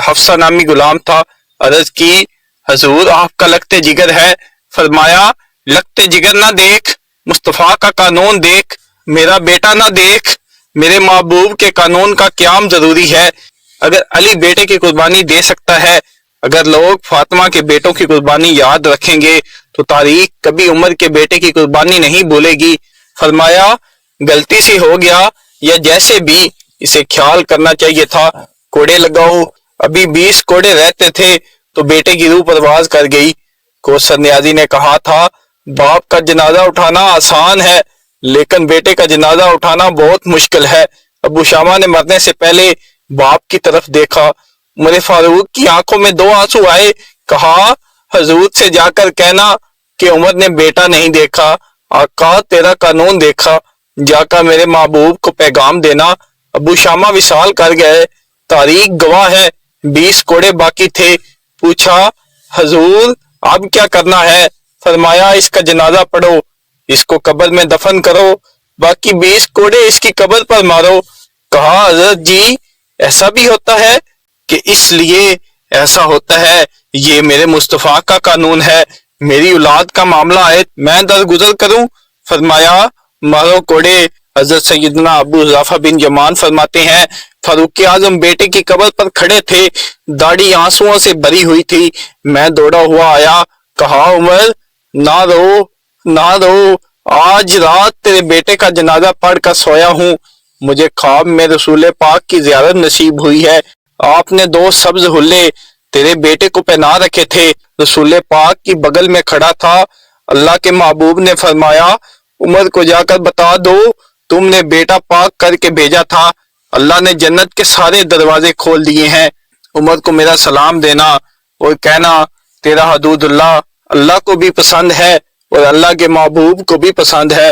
हफ्सा नामी गुलाम था। अर्ज की, हजूर आपका लगते जिगर है। फरमाया, लगते जिगर ना देख, मुस्तफा का कानून देख, मेरा बेटा ना देख, मेरे महबूब के कानून का क्याम जरूरी है। अगर अली बेटे की कुर्बानी दे सकता है, अगर लोग फातिमा के बेटों की कुर्बानी याद रखेंगे तो तारीख कभी उमर के बेटे की कुर्बानी नहीं भूलेगी। फरमाया, गलती से हो गया या जैसे भी, इसे ख्याल करना चाहिए था। कोड़े लगाओ। अभी 20 कोड़े रहते थे तो बेटे की रूह परवाज कर गई। कौसर नियाजी ने कहा था, बाप का जनाजा उठाना आसान है लेकिन बेटे का जनाजा उठाना बहुत मुश्किल है। अबू शामा ने मरने से पहले बाप की तरफ देखा। उमर फारूक की आंखों में 2 आंसू आए। कहा, हजूर से जाकर कहना कि उमर ने बेटा नहीं देखा, आका तेरा कानून देखा। जाकर मेरे महबूब को पैगाम देना। अबू शामा विसाल कर गए। तारीख गवाह है 20 कोड़े बाकी थे। पूछा, हजूर अब क्या करना है? फरमाया, इसका जनाजा पढ़ो, इसको कब्र में दफन करो, बाकी 20 कोड़े इसकी कब्र पर मारो। कहा, हजरत जी ऐसा भी होता है? कि इसलिए ऐसा होता है, ये मेरे मुस्तफा का कानून है। मेरी औलाद का मामला है, मैं दरगुजर करूं? फरमाया, मारो कोड़े। हजरत सैयदना अबू हुज़ैफा बिन यमान फरमाते हैं, फारूक आजम बेटे की कब्र पर खड़े थे, दाढ़ी आंसुओं से भरी हुई थी। मैं दौड़ा हुआ आया। कहा, उमर ना रो, ना रो, आज रात तेरे बेटे का जनाजा पढ़ कर सोया हूँ। मुझे ख्वाब में रसूल पाक की ज़ियारत नसीब हुई है। आपने 2 सब्ज हुल्ले तेरे बेटे को पहना रखे थे। रसूल पाक की बगल में खड़ा था। अल्लाह के महबूब ने फरमाया, उमर को जाकर बता दो तुमने बेटा पाक करके भेजा था। अल्लाह ने जन्नत के सारे दरवाजे खोल दिए हैं। उमर को मेरा सलाम देना और कहना, तेरा हदूदुल्लाह अल्लाह को भी पसंद है और अल्लाह के महबूब को भी पसंद है।